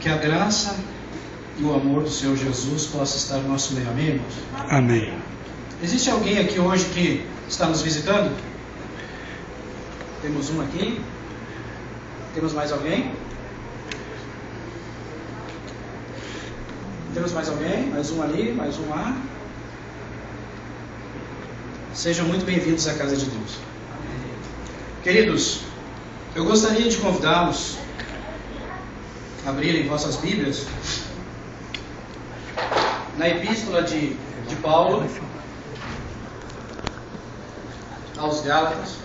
Que a graça e o amor do Senhor Jesus possa estar no nosso meio, amém, irmãos? Amém. Existe alguém aqui hoje que está nos visitando? Temos um aqui. Temos mais alguém? Temos mais alguém? Mais um ali, mais um lá. Sejam muito bem-vindos à casa de Deus. Queridos, eu gostaria de convidá-los a abrirem vossas Bíblias na Epístola de Paulo aos Gálatas,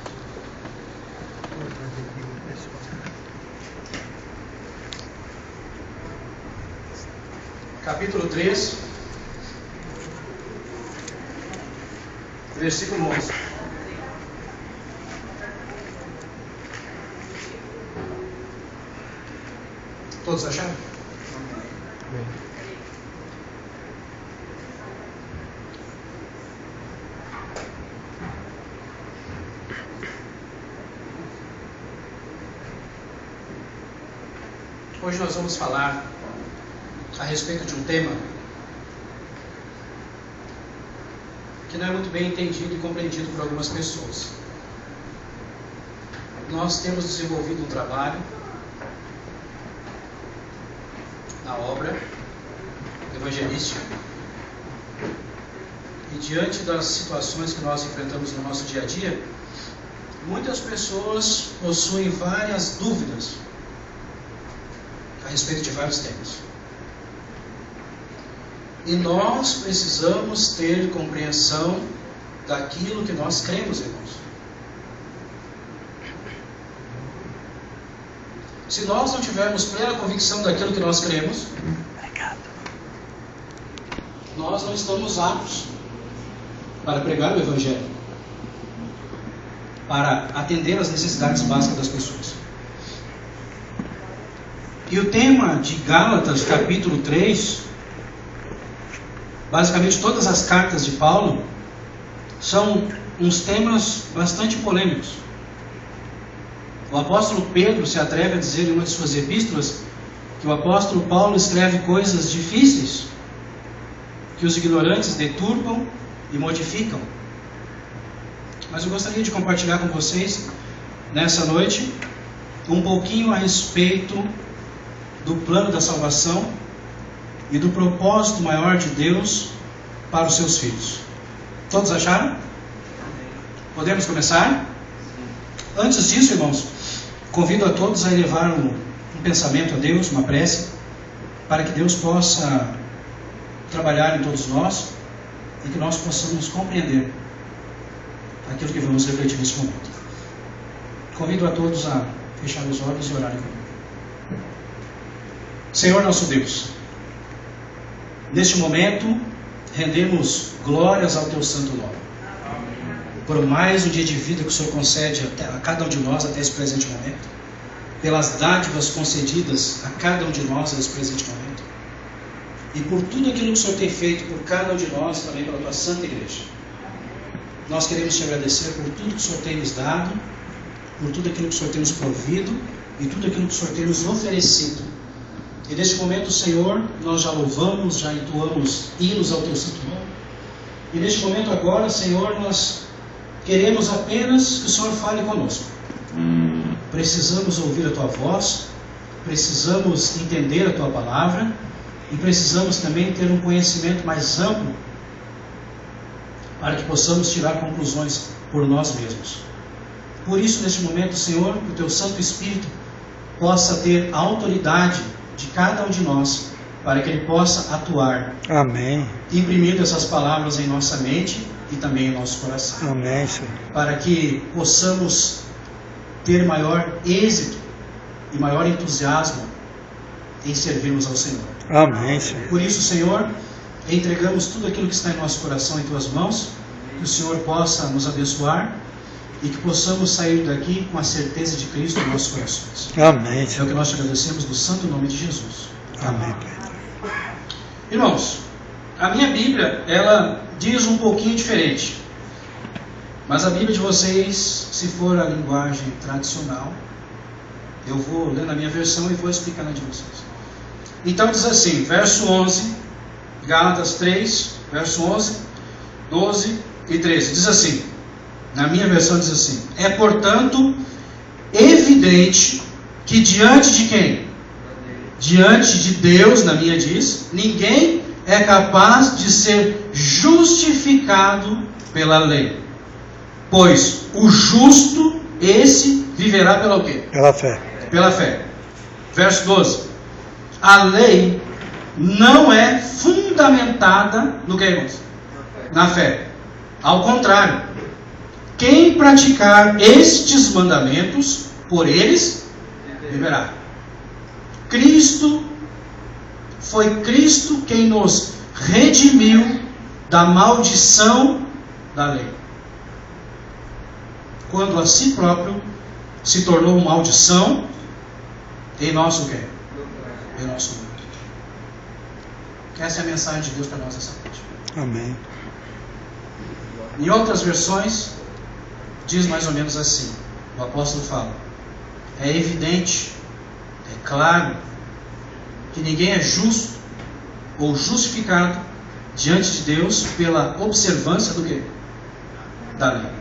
capítulo 3, versículo 11. Todos acharam? Hoje nós vamos falar a respeito de um tema que não é muito bem entendido e compreendido por algumas pessoas. Nós temos desenvolvido um trabalho na obra evangelística e diante das situações que nós enfrentamos no nosso dia a dia, muitas pessoas possuem várias dúvidas a respeito de vários temas. E nós precisamos ter compreensão daquilo que nós cremos, irmãos. Se nós não tivermos plena convicção daquilo que nós cremos, nós não estamos aptos para pregar o Evangelho, para atender às necessidades básicas das pessoas. E o tema de Gálatas, capítulo 3, basicamente todas as cartas de Paulo, são uns temas bastante polêmicos. O apóstolo Pedro se atreve a dizer em uma de suas epístolas que o apóstolo Paulo escreve coisas difíceis que os ignorantes deturpam e modificam. Mas eu gostaria de compartilhar com vocês nessa noite um pouquinho a respeito do plano da salvação e do propósito maior de Deus para os seus filhos. Todos acharam? Podemos começar? Antes disso, irmãos, convido a todos a elevar um pensamento a Deus, uma prece, para que Deus possa trabalhar em todos nós e que nós possamos compreender aquilo que vamos refletir nesse momento. Convido a todos a fechar os olhos e orarem comigo. Senhor nosso Deus, neste momento rendemos glórias ao Teu santo nome, por mais um dia de vida que o Senhor concede a cada um de nós até esse presente momento, pelas dádivas concedidas a cada um de nós nesse presente momento, e por tudo aquilo que o Senhor tem feito por cada um de nós, também pela Tua santa igreja. Nós queremos Te agradecer por tudo que o Senhor tem nos dado, por tudo aquilo que o Senhor tem nos provido e tudo aquilo que o Senhor tem nos oferecido. E neste momento, Senhor, nós já louvamos, já entoamos hinos ao Teu santo nome. E neste momento agora, Senhor, nós queremos apenas que o Senhor fale conosco. Precisamos ouvir a Tua voz, precisamos entender a Tua palavra e precisamos também ter um conhecimento mais amplo para que possamos tirar conclusões por nós mesmos. Por isso, neste momento, Senhor, que o Teu Santo Espírito possa ter a autoridade de cada um de nós, para que Ele possa atuar. Amém. Imprimindo essas palavras em nossa mente e também em nosso coração. Amém, Senhor. Para que possamos ter maior êxito e maior entusiasmo em servirmos ao Senhor. Amém, Senhor. Por isso, Senhor, entregamos tudo aquilo que está em nosso coração em Tuas mãos, que o Senhor possa nos abençoar e que possamos sair daqui com a certeza de Cristo em nossos corações. Amém, É o Senhor. que nós te agradecemos no santo nome de Jesus. Amém, Pai. Irmãos, a minha Bíblia, ela diz um pouquinho diferente. Mas a Bíblia de vocês, se for a linguagem tradicional, eu vou ler na minha versão e vou explicar na de vocês. Então diz assim, verso 11, Gálatas 3, verso 11, 12 e 13. Diz assim, na minha versão diz assim: é portanto evidente que diante de quem? Diante de Deus, na minha diz, ninguém é capaz de ser justificado pela lei. Pois o justo, esse viverá pela o quê? Pela fé. Pela fé. Verso 12. A lei não é fundamentada no que, irmãos? Na fé. Ao contrário, quem praticar estes mandamentos, por eles viverá. Foi Cristo quem nos redimiu da maldição da lei, quando a si próprio se tornou maldição em nosso quê? Em nosso mundo. Essa é a mensagem de Deus para nós essa noite. Amém. Em outras versões, diz mais ou menos assim, o apóstolo fala: é evidente, é claro, que ninguém é justo ou justificado diante de Deus pela observância do quê? Da lei.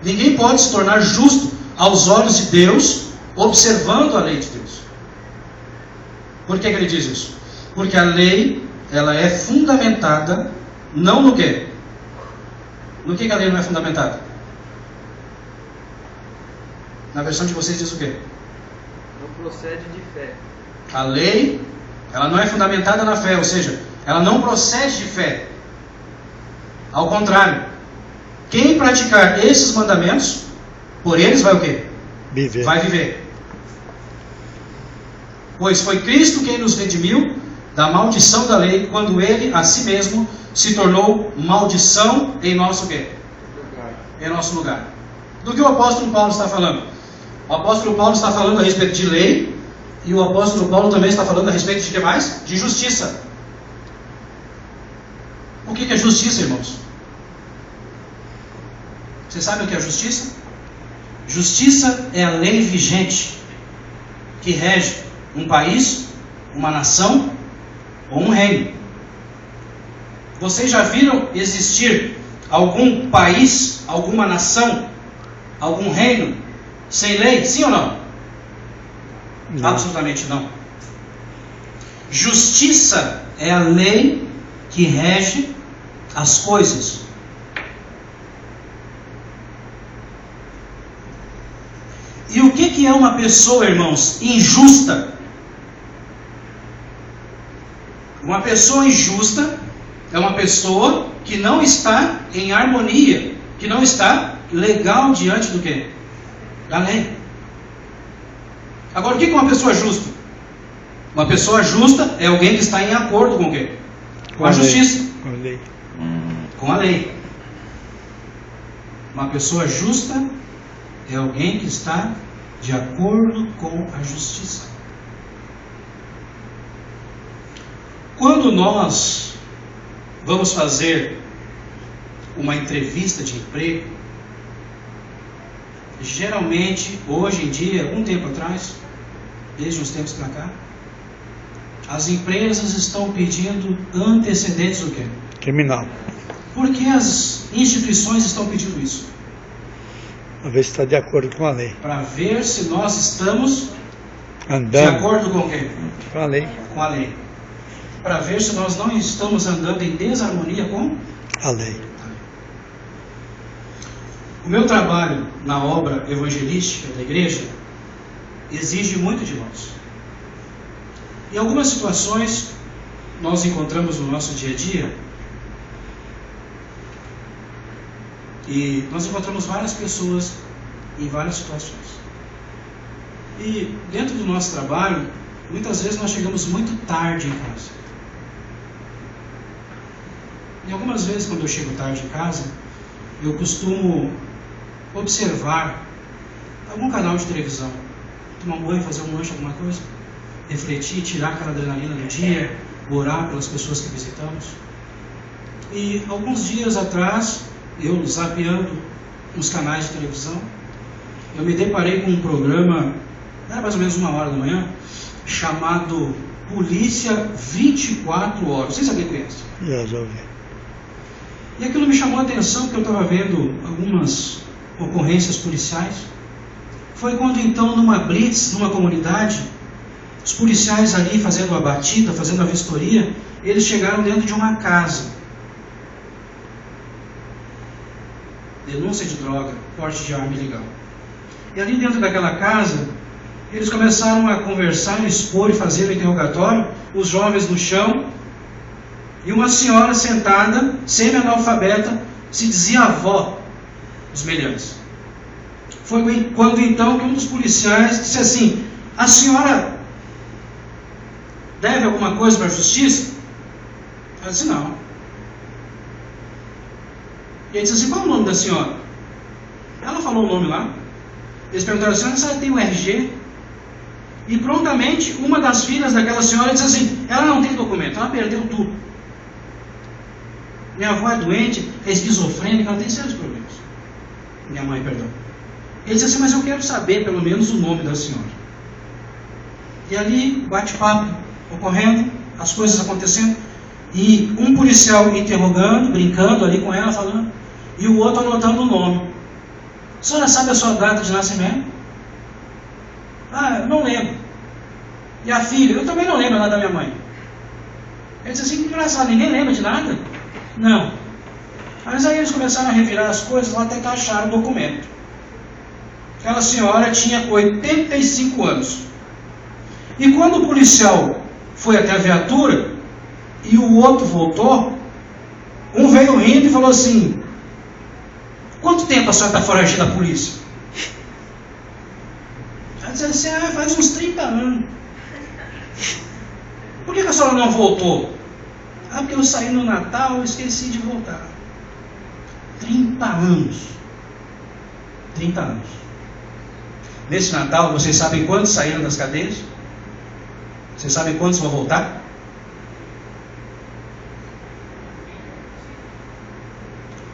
Ninguém pode se tornar justo aos olhos de Deus observando a lei de Deus. Por que ele diz isso? Porque a lei, ela é fundamentada não no quê? No que a lei não é fundamentada? Na versão de vocês diz o quê? Não procede de fé. A lei, ela não é fundamentada na fé, ou seja, ela não procede de fé. Ao contrário, quem praticar esses mandamentos, por eles vai o quê? Viver. Vai viver. Pois foi Cristo quem nos redimiu da maldição da lei, quando Ele, a si mesmo, se tornou maldição em nosso quê? Em nosso lugar. Do que o apóstolo Paulo está falando? O apóstolo Paulo está falando a respeito de lei, e o apóstolo Paulo também está falando a respeito de que mais? De justiça. O que é justiça, irmãos? Vocês sabem o que é justiça? Justiça é a lei vigente que rege um país, uma nação ou um reino. Vocês já viram existir algum país, alguma nação, algum reino sem lei? Sim ou não? Não. Absolutamente não. Justiça é a lei que rege as coisas. E o que é uma pessoa, irmãos, injusta? Uma pessoa injusta é uma pessoa que não está em harmonia, que não está legal diante do quê? Da lei. Agora, o que é uma pessoa justa? Uma pessoa justa é alguém que está em acordo com o quê? Com a justiça. Com a lei. Com a lei. Uma pessoa justa é alguém que está de acordo com a justiça. Quando nós vamos fazer uma entrevista de emprego, geralmente, hoje em dia, algum tempo atrás, desde uns tempos para cá, as empresas estão pedindo antecedentes do quê? Criminal. Por que as instituições estão pedindo isso? Para ver se está de acordo com a lei. Para ver se nós estamos de Andando acordo com o quê? com a lei. Com a lei. Para ver se nós não estamos andando em desarmonia com A lei. o meu trabalho na obra evangelística da igreja exige muito de nós. Em algumas situações nós encontramos no nosso dia a dia, e nós encontramos várias pessoas em várias situações. E dentro do nosso trabalho, muitas vezes nós chegamos muito tarde em casa. E algumas vezes quando eu chego tarde em casa, eu costumo observar algum canal de televisão, tomar um banho, fazer um lanche, alguma coisa, refletir, tirar aquela adrenalina do dia, orar pelas pessoas que visitamos. E alguns dias atrás, eu zapeando uns canais de televisão, eu me deparei com um programa, era mais ou menos 1h da manhã, chamado polícia 24 horas. Vocês alguém conhece? Já ouvi. E aquilo me chamou a atenção, porque eu estava vendo algumas ocorrências policiais. Foi quando então, numa blitz, numa comunidade, os policiais ali fazendo a batida, fazendo a vistoria, eles chegaram dentro de uma casa. Denúncia de droga, porte de arma ilegal. E ali dentro daquela casa, eles começaram a conversar, expor e fazer o interrogatório, os jovens no chão, e uma senhora sentada, semi-analfabeta, se dizia avó dos meliantes. Foi quando então que um dos policiais disse assim: a senhora deve alguma coisa para a justiça? Ela disse: não. E ele disse assim: qual o nome da senhora? Ela falou o nome lá. Eles perguntaram: a senhora tem o RG? E prontamente uma das filhas daquela senhora disse assim: ela não tem documento, ela perdeu tudo. Minha avó é doente, é esquizofrênica, ela tem sérios problemas. Minha mãe, perdão. Ele disse assim: mas eu quero saber pelo menos o nome da senhora. E ali, bate-papo ocorrendo, as coisas acontecendo, e um policial interrogando, brincando ali com ela, falando, e o outro anotando o nome. A senhora sabe a sua data de nascimento? Ah, eu não lembro. E a filha? Eu também não lembro nada da minha mãe. Ele disse assim: que engraçado, ninguém lembra de nada? Não. Mas aí eles começaram a revirar as coisas lá até que acharam o documento. Aquela senhora tinha 85 anos. E quando o policial foi até a viatura e o outro voltou, um veio rindo e falou assim: quanto tempo a senhora está foragida da polícia? Ela disse assim: ah, faz uns 30 anos. Por que a senhora não voltou? Ah, porque eu saí no Natal e esqueci de voltar. 30 anos. 30 anos. Nesse Natal, vocês sabem quantos saíram das cadeias? Vocês sabem quantos vão voltar?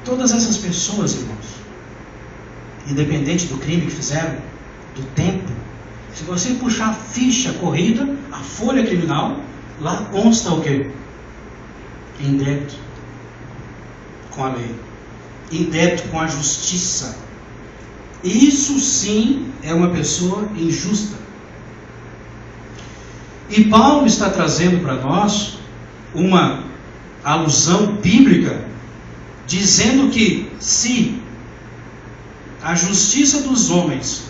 Todas essas pessoas, irmãos, independente do crime que fizeram, do tempo, se você puxar a ficha corrida, a folha criminal, lá consta o quê? Em débito com a lei, em débito com a justiça. Isso sim é uma pessoa injusta. E Paulo está trazendo para nós uma alusão bíblica, dizendo que se a justiça dos homens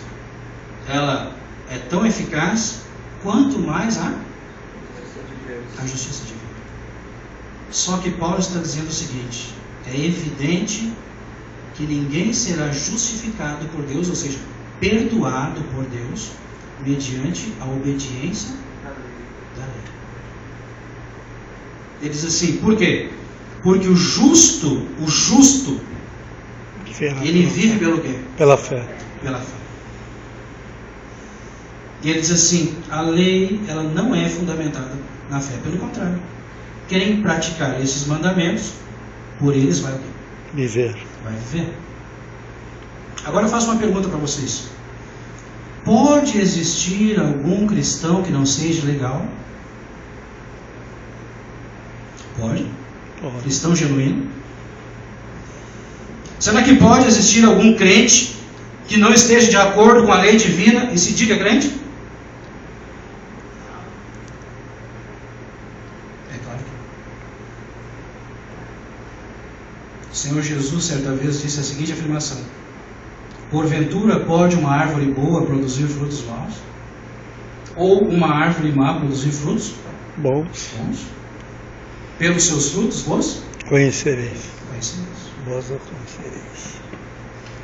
ela é tão eficaz, quanto mais a justiça divina. Só que Paulo está dizendo o seguinte: é evidente que ninguém será justificado por Deus, ou seja, perdoado por Deus, mediante a obediência da lei. Ele diz assim: por quê? Porque o justo, ele vive pelo quê? Pela fé. Pela fé. E ele diz assim: a lei, ela não é fundamentada na fé. Pelo contrário, quem praticar esses mandamentos, por eles vai viver. Vai viver. Agora eu faço uma pergunta para vocês: pode existir algum cristão que não seja legal? Pode? Pode. Cristão genuíno? Será que pode existir algum crente que não esteja de acordo com a lei divina e se diga crente? É claro que não. O Senhor Jesus certa vez disse a seguinte afirmação: porventura pode uma árvore boa produzir frutos maus? Ou uma árvore má produzir frutos bons? Pelos seus frutos vos conhecereis. Vós o conhecereis.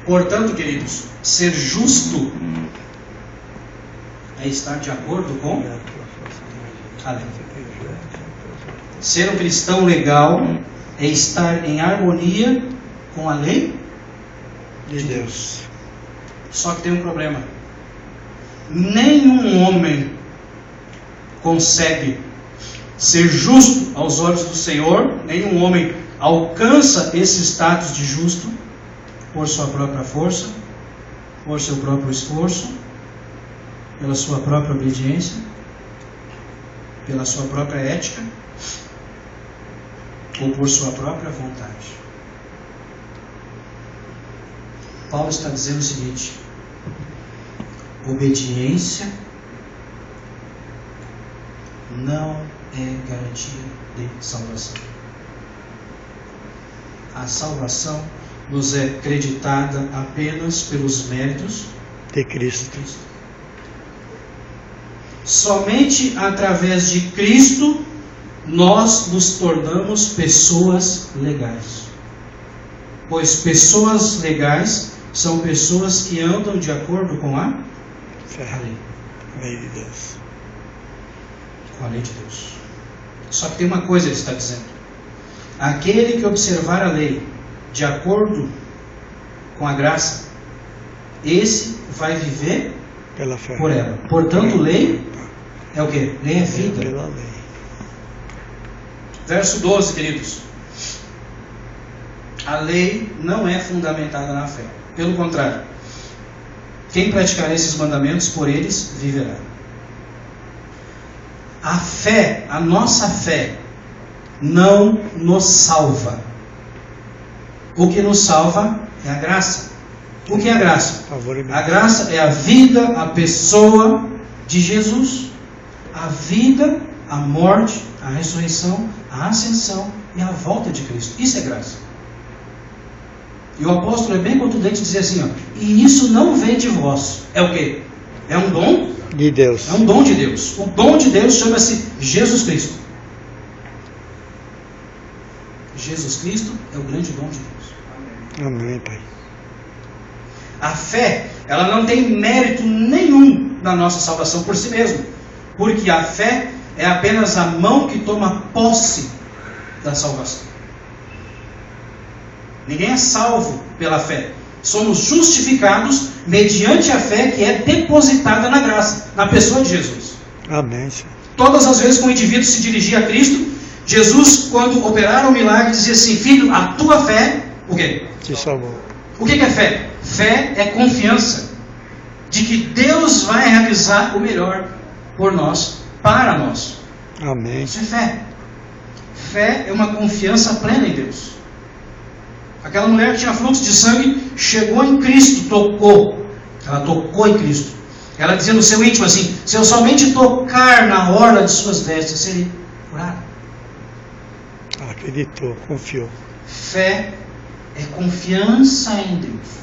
Portanto, queridos, ser justo é estar de acordo com a lei. Ser um cristão legal é estar em harmonia com a lei de Deus. Só que tem um problema: nenhum homem consegue ser justo aos olhos do Senhor, nenhum homem alcança esse status de justo por sua própria força, por seu próprio esforço, pela sua própria obediência. pela sua própria ética ou por sua própria vontade. Paulo está dizendo o seguinte: obediência não é garantia de salvação. A salvação nos é creditada apenas pelos méritos De Cristo. de Cristo. Somente através de Cristo nós nos tornamos pessoas legais. Pois pessoas legais são pessoas que andam de acordo com a Fé. lei. Lei de Deus. Com a lei de Deus. Só que tem uma coisa, ele está dizendo: aquele que observar a lei de acordo com a graça, esse vai viver Pela fé. por ela. Portanto, lei é o quê? Lei é vida. Pela lei. Verso 12, queridos. A lei não é fundamentada na fé. Pelo contrário, quem praticar esses mandamentos, por eles viverá. A fé, a nossa fé, não nos salva. O que nos salva é a graça. O que é a graça? Favor e A bênção. graça é a vida, a pessoa de Jesus. A vida, a morte, a ressurreição, a ascensão e a volta de Cristo. Isso é graça. E o apóstolo é bem contundente dizer assim, ó, e isso não vem de vós. É o quê? É um dom? De Deus. É um dom de Deus. O dom de Deus chama-se Jesus Cristo. Jesus Cristo é o grande dom de Deus. Amém, Pai. A fé, ela não tem mérito nenhum na nossa salvação por si mesma. Porque a fé é apenas a mão que toma posse da salvação. Ninguém é salvo pela fé. Somos justificados mediante a fé que é depositada na graça, na pessoa de Jesus. Amém, Senhor. Todas as vezes que o indivíduo se dirigia a Cristo, Jesus, quando operara o milagre, dizia assim: filho, a tua fé, o quê? Te salvou. O que é fé? Fé é confiança de que Deus vai realizar o melhor por nós, para nós. Amém. Isso é fé. Fé é uma confiança plena em Deus. Aquela mulher que tinha fluxo de sangue chegou em Cristo, tocou. Ela tocou em Cristo. Ela dizia no seu íntimo assim: se eu somente tocar na orla de suas vestes, serei curada. Ela acreditou, confiou. Fé é confiança em Deus.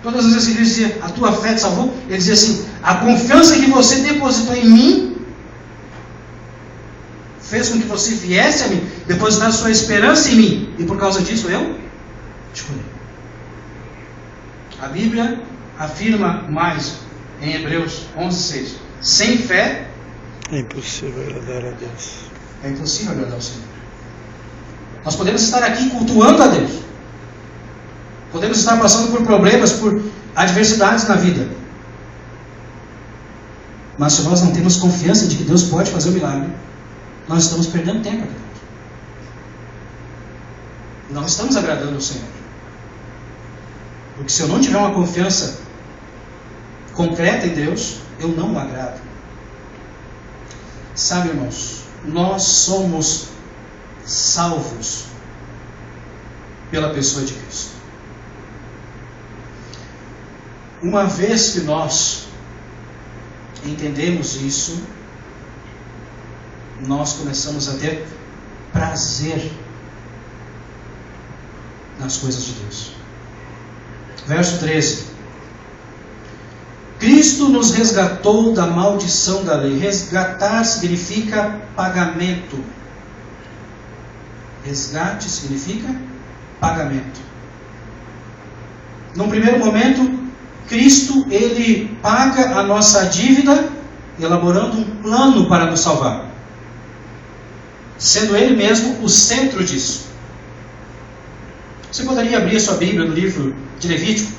Todas as vezes que ele dizia: a tua fé te salvou, ele dizia assim: a confiança que você depositou em mim fez com que você viesse a mim, depositar a sua esperança em mim, e por causa disso eu te curei. A Bíblia afirma mais em Hebreus 11:6: sem fé É impossível agradar a Deus. é impossível agradar ao Senhor. Nós podemos estar aqui cultuando a Deus, podemos estar passando por problemas, por adversidades na vida, mas se nós não temos confiança de que Deus pode fazer o milagre, nós estamos perdendo tempo. Não estamos agradando ao Senhor. Porque se eu não tiver uma confiança concreta em Deus, eu não o agrado. Sabe, irmãos, nós somos salvos pela pessoa de Cristo. Uma vez que nós entendemos isso, nós começamos a ter prazer nas coisas de Deus. Verso 13: Cristo nos resgatou da maldição da lei. Resgatar significa pagamento. Resgate significa pagamento. Num primeiro momento, Cristo, ele paga a nossa dívida, elaborando um plano para nos salvar, sendo Ele mesmo o centro disso. Você poderia abrir a sua Bíblia no livro de Levítico,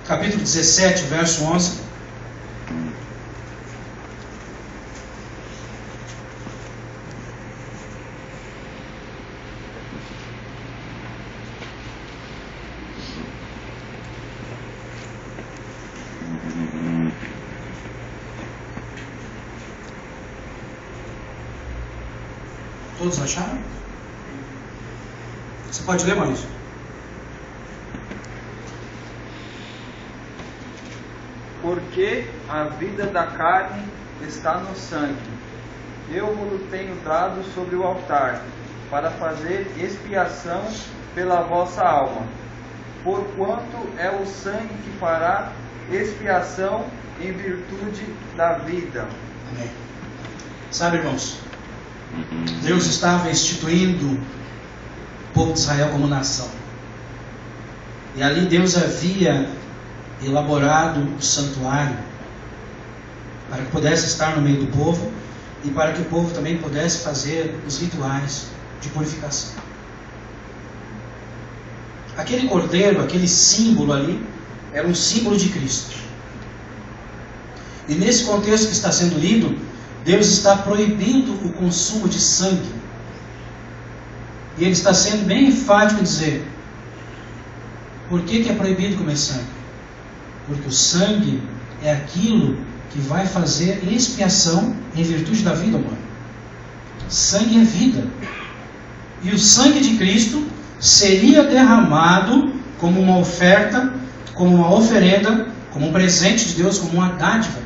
capítulo 17, verso 11. Todos acharam? Você pode ler, Maurício? Porque a vida da carne está no sangue. Eu vos tenho dado sobre o altar, para fazer expiação pela vossa alma. Porquanto é o sangue que fará expiação em virtude da vida. Amém. Sabe, irmãos, Deus estava instituindo o povo de Israel como nação. E ali Deus havia elaborado o santuário para que pudesse estar no meio do povo e para que o povo também pudesse fazer os rituais de purificação. Aquele cordeiro, aquele símbolo ali, era um símbolo de Cristo. E nesse contexto que está sendo lido, Deus está proibindo o consumo de sangue. E Ele está sendo bem enfático em dizer: por que é proibido comer sangue? Porque o sangue é aquilo que vai fazer expiação em virtude da vida humana. Sangue é vida. E o sangue de Cristo seria derramado como uma oferta, como uma oferenda, como um presente de Deus, como uma dádiva,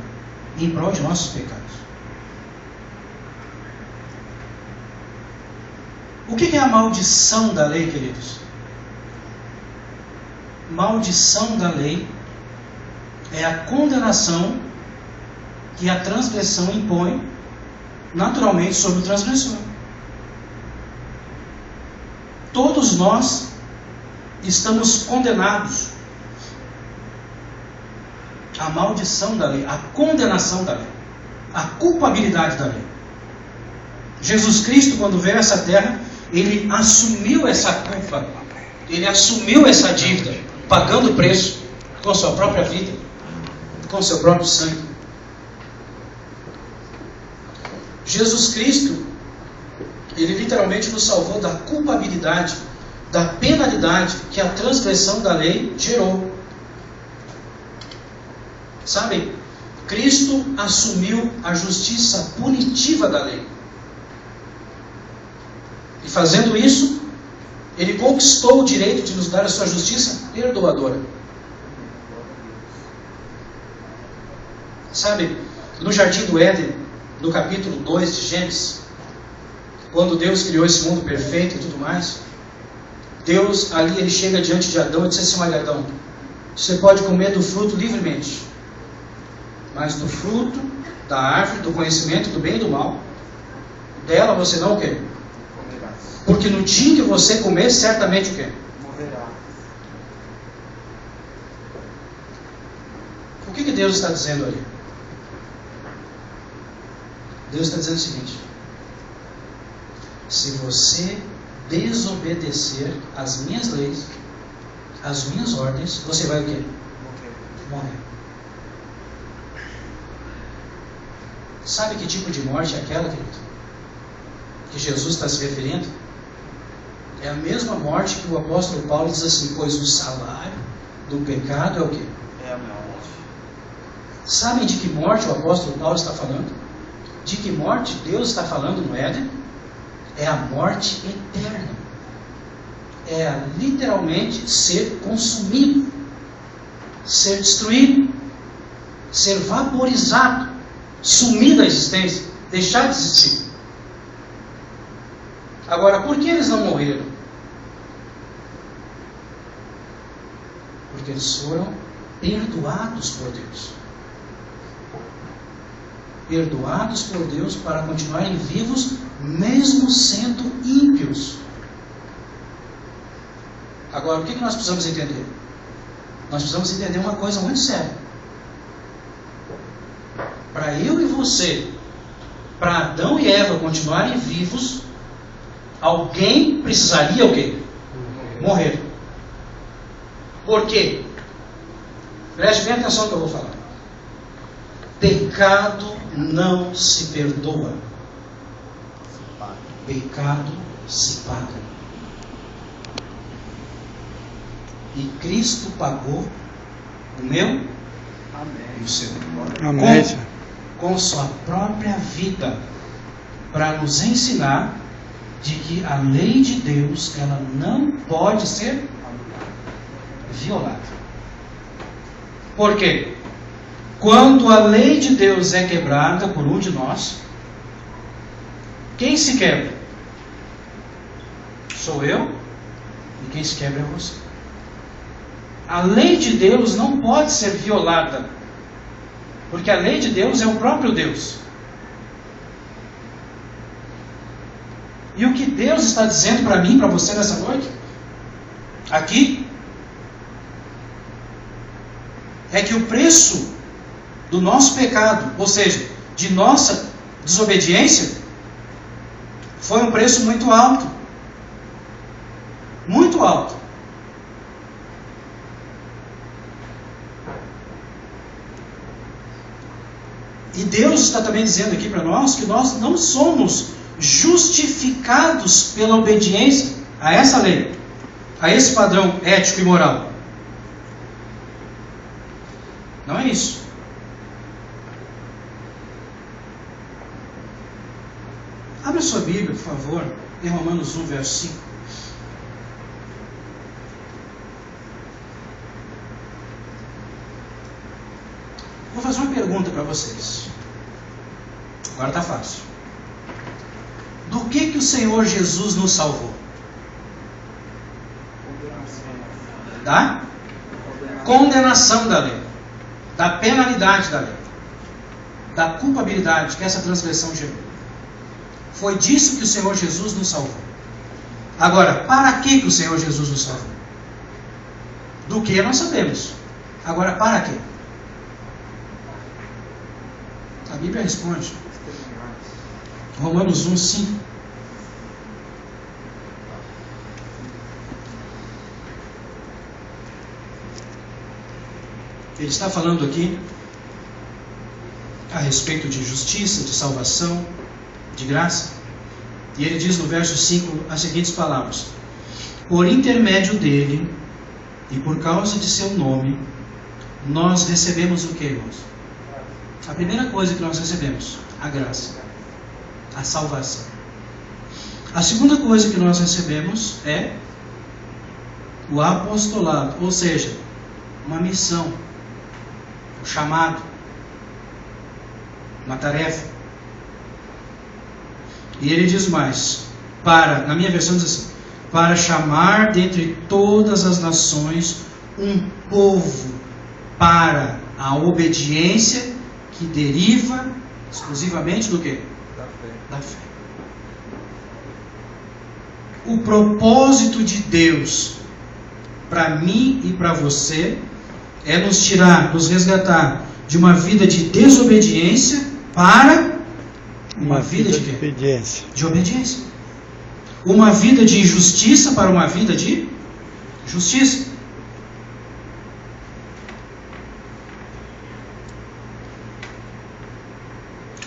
em prol de nossos pecados. O que é a maldição da lei, queridos? Maldição da lei é a condenação que a transgressão impõe naturalmente sobre o transgressor. Todos nós estamos condenados à maldição da lei, à condenação da lei, à culpabilidade da lei. Jesus Cristo, quando veio a essa terra, Ele assumiu essa culpa, Ele assumiu essa dívida, pagando o preço com sua própria vida, com seu próprio sangue. Jesus Cristo, Ele literalmente nos salvou da culpabilidade, da penalidade que a transgressão da lei gerou. Sabem, Cristo assumiu a justiça punitiva da lei. E fazendo isso, Ele conquistou o direito de nos dar a sua justiça perdoadora. Sabe, no Jardim do Éden, no capítulo 2 de Gênesis, quando Deus criou esse mundo perfeito e tudo mais, Deus ali, Ele chega diante de Adão e diz assim: olha, Adão, você pode comer do fruto livremente, mas do fruto da árvore do conhecimento do bem e do mal, dela você não o quê? Porque no dia que você comer, certamente o quê? Morrerá. O que Deus está dizendo ali? Deus está dizendo o seguinte: se você desobedecer às minhas leis, às minhas ordens, você vai o quê? Morrer. Sabe que tipo de morte é aquela, querido? Que Jesus está se referindo? É a mesma morte que o apóstolo Paulo diz assim: pois o salário do pecado é o quê? É a morte. Sabem de que morte o apóstolo Paulo está falando? De que morte Deus está falando no Éden? É a morte eterna. É literalmente ser consumido, ser destruído, ser vaporizado, sumir da existência, deixar de existir. Agora, por que eles não morreram? Porque eles foram perdoados por Deus. Perdoados por Deus para continuarem vivos, mesmo sendo ímpios. Agora, o que nós precisamos entender? Nós precisamos entender uma coisa muito séria. Para eu e você, para Adão e Eva continuarem vivos, alguém precisaria o quê? Morrer. Por quê? Preste bem atenção no que eu vou falar. Pecado não se perdoa. Pecado se paga. E Cristo pagou o meu e o seu. Amém. Com sua própria vida, para nos ensinar de que a lei de Deus, ela não pode ser violada. Por quê? Quando a lei de Deus é quebrada por um de nós, quem se quebra? Sou eu, e quem se quebra é você. A lei de Deus não pode ser violada, porque a lei de Deus é o próprio Deus. E o que Deus está dizendo para mim, para você nessa noite, aqui, é que o preço do nosso pecado, ou seja, de nossa desobediência, foi um preço muito alto. Muito alto. E Deus está também dizendo aqui para nós que nós não somos justificados pela obediência a essa lei, a esse padrão ético e moral. Não é isso. Abra sua Bíblia, por favor, em Romanos 1, verso 5. Vou fazer uma pergunta para vocês. Agora está fácil. Do que o Senhor Jesus nos salvou? Da condenação da lei, da penalidade da lei, da culpabilidade que essa transgressão gerou. Foi disso que o Senhor Jesus nos salvou. Agora, para que o Senhor Jesus nos salvou? Do que nós sabemos. Agora, para quê? A Bíblia responde. Romanos 1, 5. Ele está falando aqui a respeito de justiça, de salvação, de graça. E ele diz no verso 5 as seguintes palavras: por intermédio dele e por causa de seu nome, nós recebemos o que, irmãos? A primeira coisa que nós recebemos, a graça, a salvação. A segunda coisa que nós recebemos é o apostolado, ou seja, uma missão, um chamado, uma tarefa. E ele diz mais, na minha versão diz assim, para chamar dentre todas as nações um povo para a obediência que deriva exclusivamente do quê? Da fé. O propósito de Deus para mim e para você é nos tirar, nos resgatar de uma vida de desobediência para uma vida de quê? Obediência. De obediência. Uma vida de injustiça para uma vida de justiça.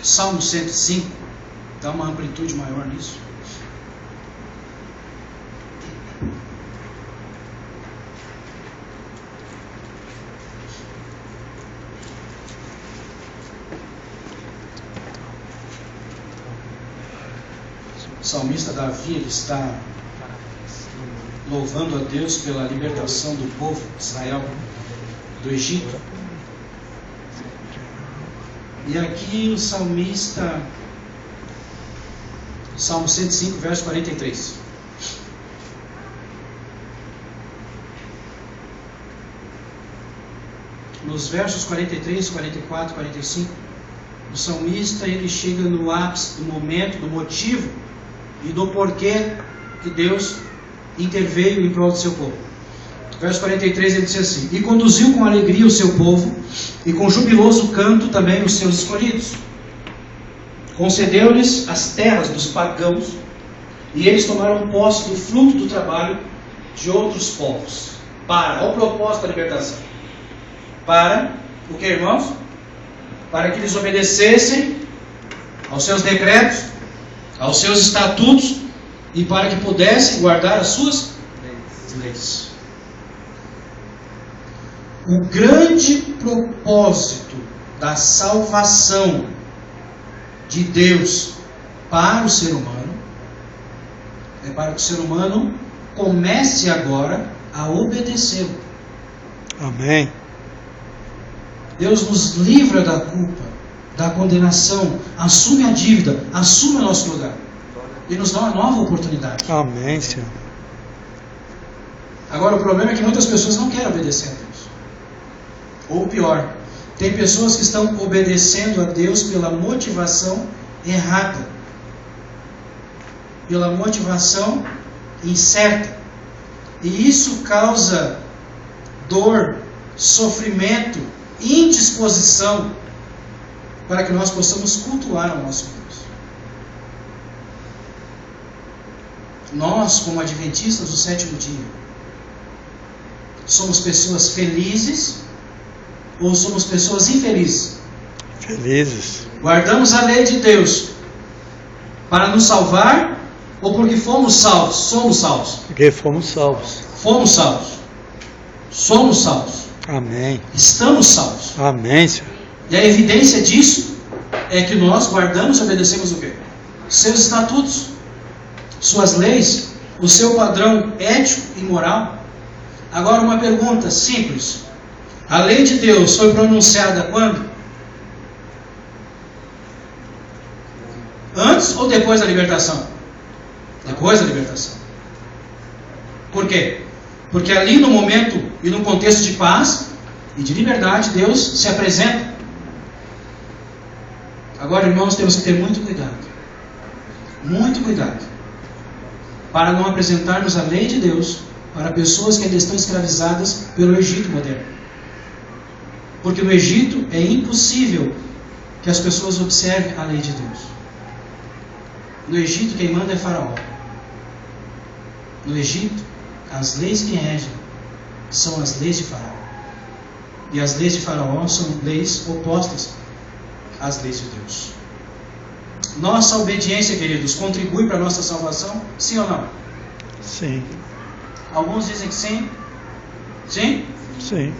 Salmo 105 dá uma amplitude maior nisso. O salmista Davi, ele está louvando a Deus pela libertação do povo de Israel do Egito. E aqui o salmista, Salmo 105, verso 43. Nos versos 43, 44, 45, o salmista ele chega no ápice do momento, do motivo e do porquê que Deus interveio em prol do seu povo. Verso 43 ele diz assim: e conduziu com alegria o seu povo, e com jubiloso canto também os seus escolhidos. Concedeu-lhes as terras dos pagãos, e eles tomaram posse do fruto do trabalho de outros povos. Olha o propósito da libertação. Para o que, irmãos? Para que eles obedecessem aos seus decretos, aos seus estatutos, e para que pudessem guardar as suas leis. O grande propósito da salvação de Deus para o ser humano é para que o ser humano comece agora a obedecê-lo. Amém. Deus nos livra da culpa, da condenação, assume a dívida, assume o nosso lugar e nos dá uma nova oportunidade. Amém, Senhor. Agora o problema é que muitas pessoas não querem obedecer a Deus. Ou pior, tem pessoas que estão obedecendo a Deus pela motivação errada, pela motivação incerta. E isso causa dor, sofrimento, indisposição para que nós possamos cultuar o nosso Deus. Nós, como adventistas do sétimo dia, somos pessoas felizes ou somos pessoas infelizes? Felizes. Guardamos a lei de Deus para nos salvar ou porque fomos salvos? Somos salvos. Porque fomos salvos. Fomos salvos. Somos salvos. Amém. Estamos salvos. Amém, Senhor. E a evidência disso é que nós guardamos e obedecemos o quê? Seus estatutos, suas leis, o seu padrão ético e moral. Agora uma pergunta simples. A lei de Deus foi pronunciada quando? Antes ou depois da libertação? Depois da libertação. Por quê? Porque ali no momento e no contexto de paz e de liberdade, Deus se apresenta. Agora, irmãos, temos que ter muito cuidado, para não apresentarmos a lei de Deus para pessoas que ainda estão escravizadas pelo Egito moderno. Porque no Egito é impossível que as pessoas observem a lei de Deus. No Egito quem manda é Faraó. No Egito, as leis que regem são as leis de Faraó. E as leis de Faraó são leis opostas às leis de Deus. Nossa obediência, queridos, contribui para a nossa salvação? Sim ou não? Sim. Alguns dizem que sim. Sim? Sim.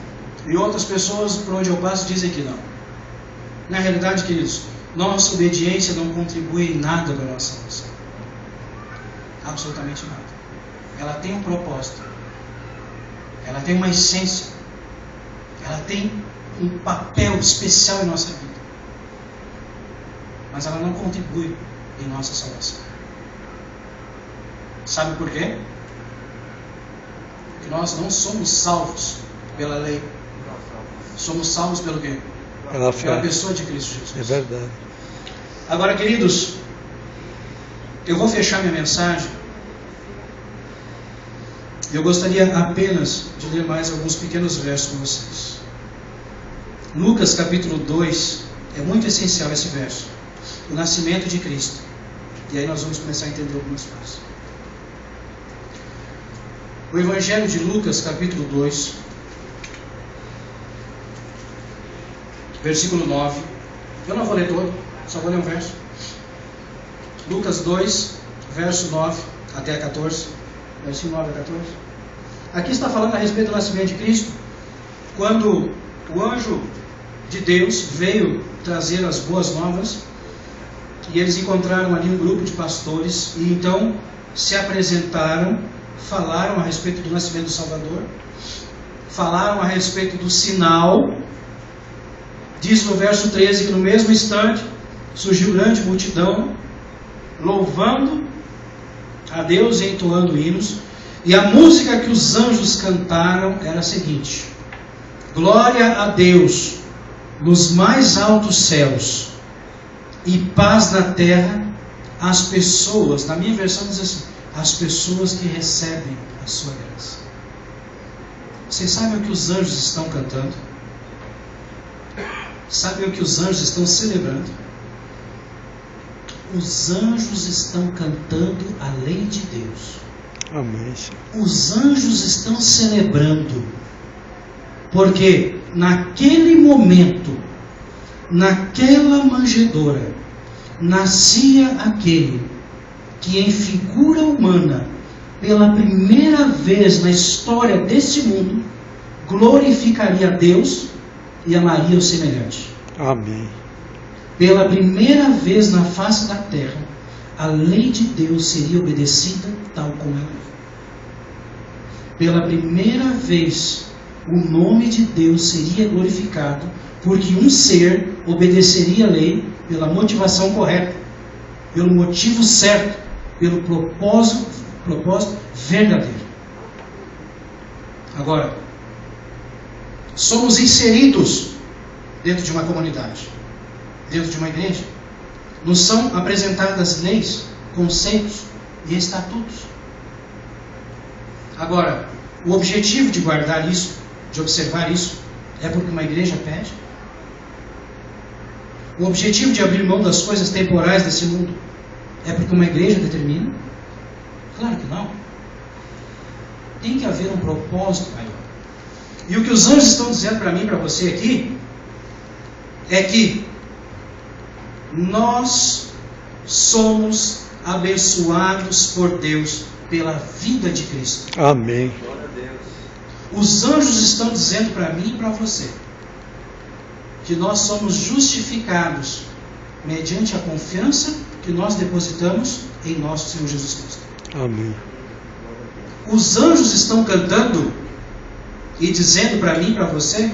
E outras pessoas, por onde eu passo, dizem que não. Na realidade, queridos, nossa obediência não contribui em nada para a nossa salvação. Absolutamente nada. Ela tem um propósito. Ela tem uma essência. Ela tem um papel especial em nossa vida. Mas ela não contribui em nossa salvação. Sabe por quê? Porque nós não somos salvos pela lei. Somos salvos pelo quê? Pela fé. Pela pessoa de Cristo Jesus. É verdade. Agora, queridos, eu vou fechar minha mensagem. Eu gostaria apenas de ler mais alguns pequenos versos com vocês. Lucas capítulo 2, é muito essencial esse verso. O nascimento de Cristo. E aí nós vamos começar a entender algumas coisas. O Evangelho de Lucas capítulo 2, versículo 9. Eu não vou ler todo, só vou ler um verso. Lucas 2, verso 9 até a 14. Versículo 9 a 14. Aqui está falando a respeito do nascimento de Cristo, quando o anjo de Deus veio trazer as boas novas, e eles encontraram ali um grupo de pastores, e então se apresentaram, falaram a respeito do nascimento do Salvador, falaram a respeito do sinal. Diz no verso 13 que no mesmo instante surgiu grande multidão, louvando a Deus e entoando hinos, e a música que os anjos cantaram era a seguinte: glória a Deus nos mais altos céus, e paz na terra às pessoas, na minha versão diz assim, as pessoas que recebem a sua graça. Vocês sabem o que os anjos estão cantando? Sabem o que os anjos estão celebrando? Os anjos estão cantando a lei de Deus. Amém. Os anjos estão celebrando, porque naquele momento, naquela manjedoura, nascia aquele que em figura humana, pela primeira vez na história deste mundo, glorificaria a Deus e amaria o semelhante. Amém. Pela primeira vez na face da terra, a lei de Deus seria obedecida tal como ela é. Pela primeira vez, o nome de Deus seria glorificado, porque um ser obedeceria a lei pela motivação correta, pelo motivo certo, pelo propósito verdadeiro. Agora, somos inseridos dentro de uma comunidade, dentro de uma igreja. Nos são apresentadas leis, conceitos e estatutos. Agora, o objetivo de guardar isso, de observar isso, é porque uma igreja pede? O objetivo de abrir mão das coisas temporais desse mundo é porque uma igreja determina? Claro que não. Tem que haver um propósito maior. E o que os anjos estão dizendo para mim e para você aqui é que nós somos abençoados por Deus pela vida de Cristo. Amém. Os anjos estão dizendo para mim e para você que nós somos justificados mediante a confiança que nós depositamos em nosso Senhor Jesus Cristo. Amém. Os anjos estão cantando e dizendo para mim e para você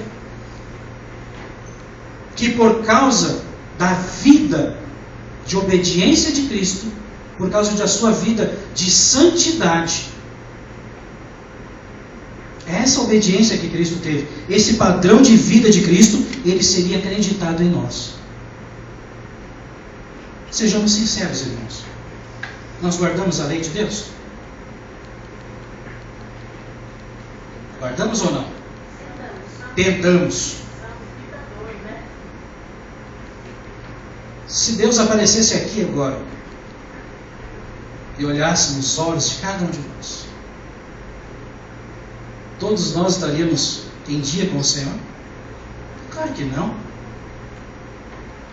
que por causa da vida de obediência de Cristo, por causa da sua vida de santidade, essa obediência que Cristo teve, esse padrão de vida de Cristo, ele seria acreditado em nós. Sejamos sinceros, irmãos. Nós guardamos a lei de Deus? Guardamos ou não? Tentamos. Se Deus aparecesse aqui agora e olhasse nos olhos de cada um de nós, todos nós estaríamos em dia com o Senhor? Claro que não.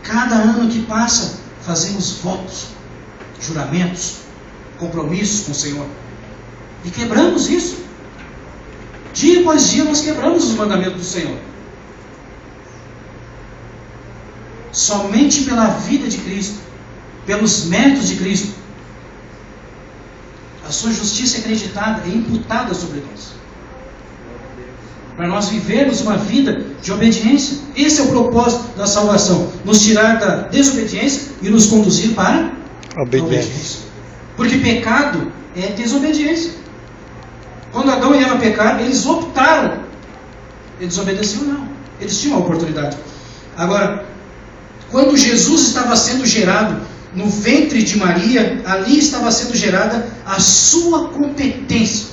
Cada ano que passa, fazemos votos, juramentos, compromissos com o Senhor. E quebramos isso. Dia após dia nós quebramos os mandamentos do Senhor. Somente pela vida de Cristo, pelos méritos de Cristo, a sua justiça é acreditada, é imputada sobre nós. Para nós vivermos uma vida de obediência. Esse é o propósito da salvação. Nos tirar da desobediência e nos conduzir para a obediência. Porque pecado é desobediência. Quando Adão e Eva pecaram, eles optaram. Eles obedeciam? Não. Eles tinham a oportunidade. Agora, quando Jesus estava sendo gerado no ventre de Maria, ali estava sendo gerada a sua competência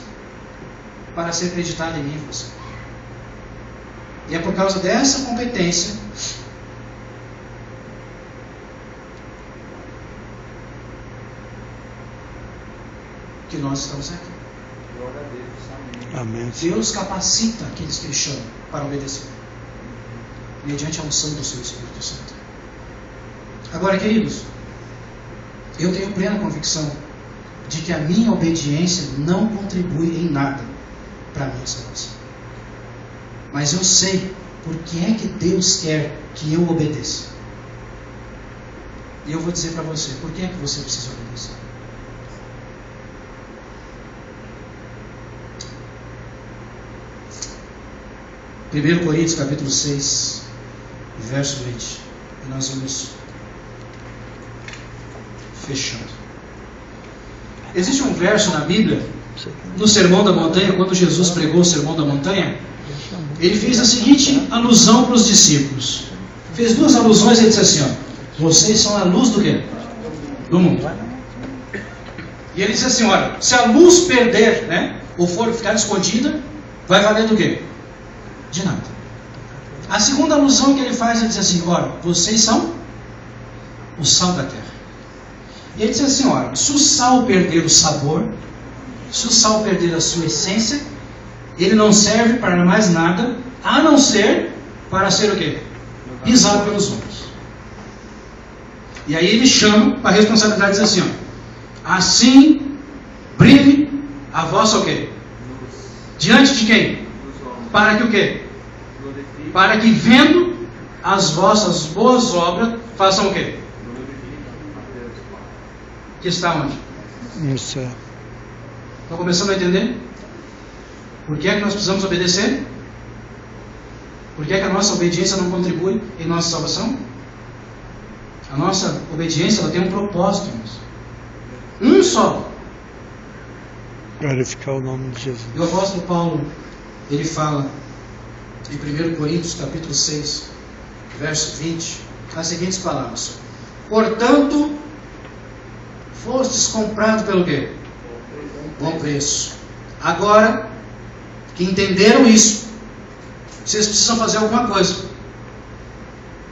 para ser acreditada em mim e você. E é por causa dessa competência que nós estamos aqui. Glória a Deus. Amém. Amém. Deus capacita aqueles que Ele chama para obedecer, mediante a unção do seu Espírito Santo. Agora, queridos, eu tenho plena convicção de que a minha obediência não contribui em nada para a minha salvação. Mas eu sei por que é que Deus quer que eu obedeça. E eu vou dizer para você, por que é que você precisa obedecer? Primeiro Coríntios capítulo 6, verso 20. E nós vamos fechando. Existe um verso na Bíblia, no Sermão da Montanha, quando Jesus pregou o Sermão da Montanha, ele fez a seguinte alusão para os discípulos. Fez duas alusões e ele disse assim, ó, vocês são a luz do quê? Do mundo. E ele disse assim, olha, se a luz perder, né, ou for ficar escondida, vai valer do quê? De nada. A segunda alusão que ele faz, ele diz assim, olha, vocês são o sal da terra. E ele diz assim, olha, se o sal perder o sabor, se o sal perder a sua essência, ele não serve para mais nada, a não ser para ser o quê? Pisado pelos homens. E aí ele chama para a responsabilidade e diz assim, ó, assim brilhe a vossa o quê? Diante de quem? Para que o quê? Para que vendo as vossas boas obras, façam o quê? que está onde? No céu. Estão começando a entender? Por que é que nós precisamos obedecer? Por que é que a nossa obediência não contribui em nossa salvação? A nossa obediência ela tem um propósito, irmãos. Um só. Glorificar o nome de Jesus. E o apóstolo Paulo, ele fala em 1 Coríntios capítulo 6, verso 20, as seguintes palavras: portanto, fostes comprados pelo quê? Bom preço. Agora que entenderam isso, vocês precisam fazer alguma coisa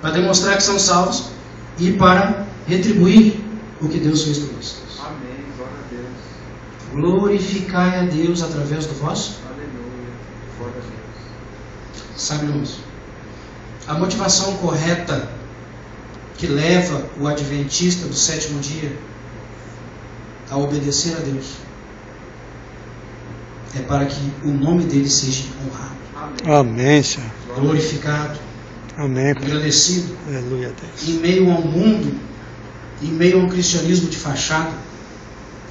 para demonstrar que são salvos e para retribuir o que Deus fez por vocês. Amém. Glória a Deus. Glorificai a Deus através do vosso. Aleluia. Glória a Deus. Sabe, irmãos, a motivação correta que leva o adventista do sétimo dia a obedecer a Deus é para que o nome dele seja honrado, Amém, Senhor. glorificado, Amém. agradecido. Aleluia, Deus. Em meio ao mundo, em meio a um cristianismo de fachada,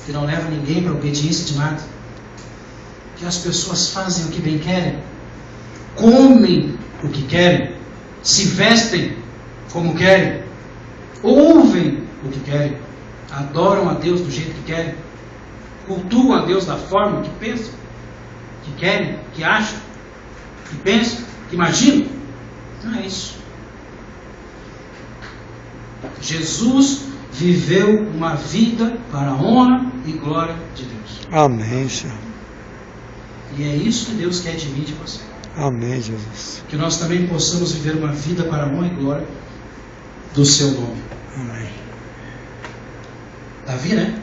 que não leva ninguém para a obediência de nada, que as pessoas fazem o que bem querem, comem o que querem, se vestem como querem, ouvem o que querem, adoram a Deus do jeito que querem, cultuam a Deus da forma que pensam, que querem, que acham, que pensam, que imaginam. Não é isso. Jesus viveu uma vida para a honra e glória de Deus. Amém, Senhor. E é isso que Deus quer de mim e de você. Amém, Jesus. Que nós também possamos viver uma vida para a honra e glória do seu nome. Amém. Davi, né?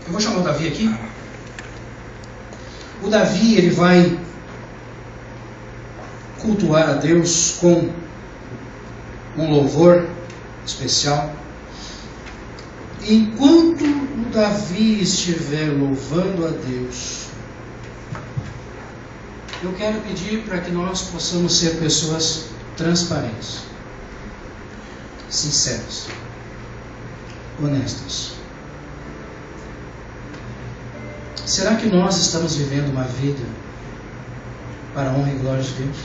Eu vou chamar o Davi aqui. O Davi, ele vai cultuar a Deus com um louvor especial. Enquanto o Davi estiver louvando a Deus, eu quero pedir para que nós possamos ser pessoas transparentes, sinceras, honestas. Será que nós estamos vivendo uma vida para a honra e glória de Deus?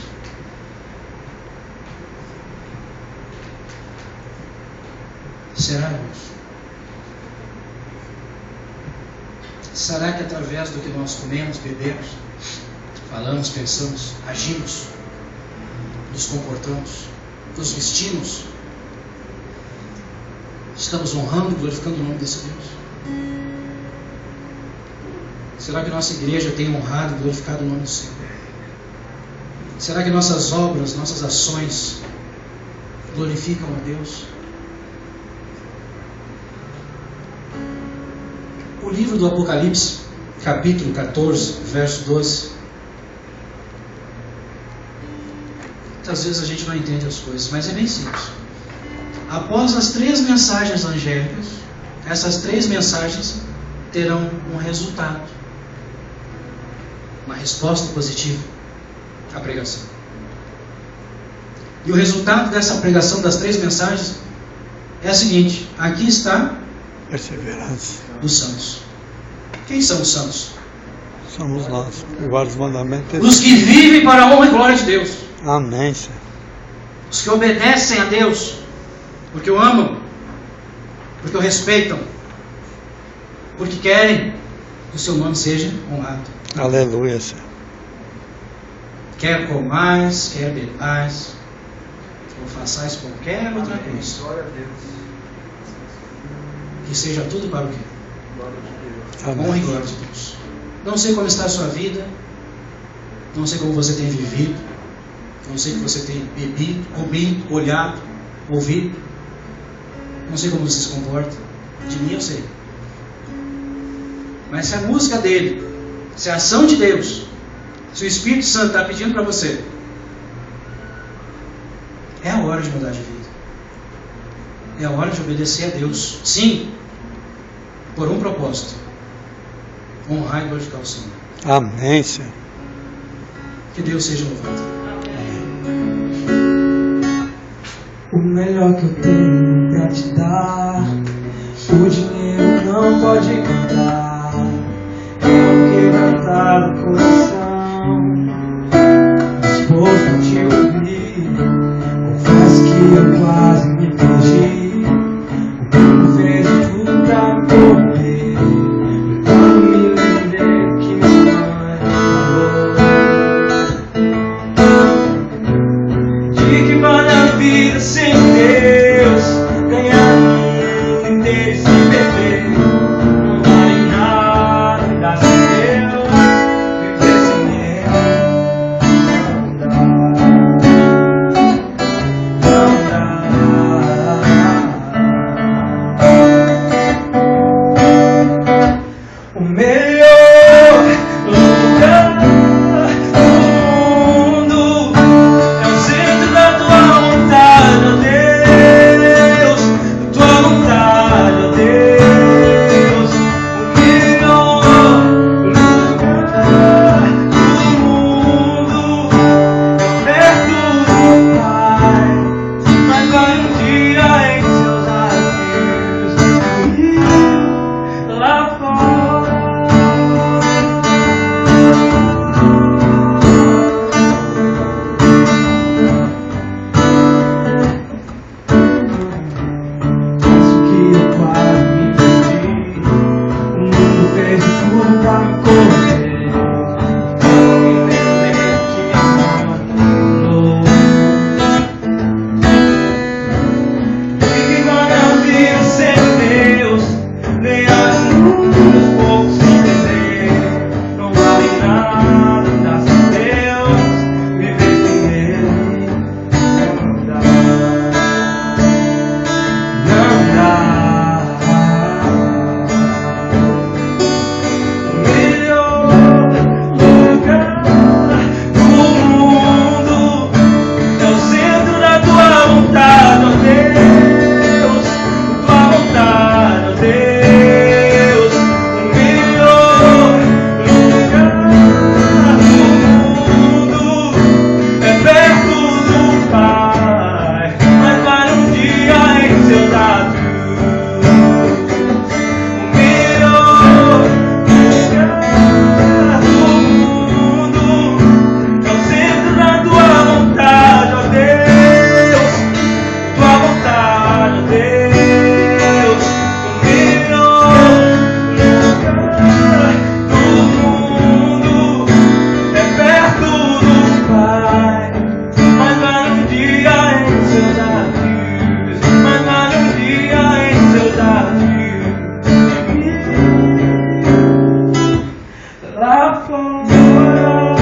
Será, irmãos? Será que através do que nós comemos, bebemos, falamos, pensamos, agimos, nos comportamos, nos vestimos, estamos honrando e glorificando o nome desse Deus? Será que nossa igreja tem honrado e glorificado o nome do Senhor? Será que nossas obras, nossas ações glorificam a Deus? O livro do Apocalipse, capítulo 14, verso 12. Muitas vezes a gente não entende as coisas, mas é bem simples. Após as 3 mensagens angélicas, essas 3 mensagens terão um resultado, uma resposta positiva à pregação. E o resultado dessa pregação das 3 mensagens é a seguinte: aqui está Perseverança. os santos. Quem são os santos? Somos nós. Guarda os mandamentos. Os que vivem para a honra e glória de Deus. Amém, Senhor. Os que obedecem a Deus, porque o amam, porque o respeitam, porque querem que o seu nome seja honrado. Aleluia, Senhor. Quer comais, quer bebais, ou façais qualquer outra coisa, Glória a Deus. que seja tudo para o quê? Glória a Deus. Honra e Amém. glória de Deus. Não sei como está a sua vida, não sei como você tem vivido, não sei o que você tem bebido, comido, olhado, ouvido, não sei como você se comporta. De mim eu sei. Mas se a música dele, se a ação de Deus, se o Espírito Santo está pedindo para você, é a hora de mudar de vida. É a hora de obedecer a Deus. Sim, por um propósito: honrar e glorificar o Senhor. Amém, Senhor. Que Deus seja louvado. O melhor que eu tenho pra te dar, o dinheiro não não pode cantar, é um quebrantado coração, disposto a te ouvir. Confesso que eu quase me perdi, o corpo fez tudo pra me correr, e quando me lembrei que minha mãe falou, de que vale a vida sem Deus, ganhar o mundo inteiro e se perder, não vale nada, me dá sem Deus, viver sem Ele não dá, não dá. O melhor lugar do mundo é o centro da tua vontade, ó Deus, da tua vontade, ó Deus. O melhor lugar do mundo é perto do Pai, mas vai um dia em seus lábios e lá fora. Acho que eu quase me perdi, o mundo fez de tudo pra me correr, eu me lembrei que minha mãe falou, que vale a vida sem Deus, ganhar o mundo aos poucos sem perder, não vale nada, dá sem Deus, viver sem Ele não dá, não dá. O melhor lugar do mundo é o centro da tua vontade, ó Deus, da tua vontade, ó Deus. O melhor lugar do mundo é perto do Pai, mas vale um dia em seus lábios. O melhor lugar do mundo é o centro da tua vontade, ó Deus, tua vontade, ó Deus. O melhor lugar do mundo é perto do Pai, mas vale um dia em seus lábios, mas vale um dia em seus lábios. Lá fora,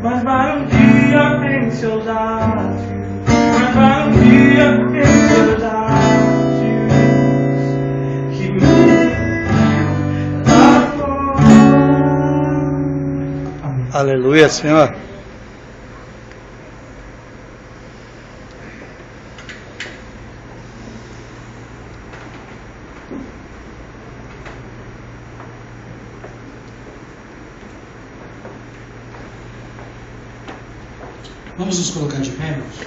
mas vale um dia em seus lábios, mas vale um dia em seus lábios, que me lá fora. Amém. Aleluia, Senhor. Vamos nos colocar de pé, irmãos.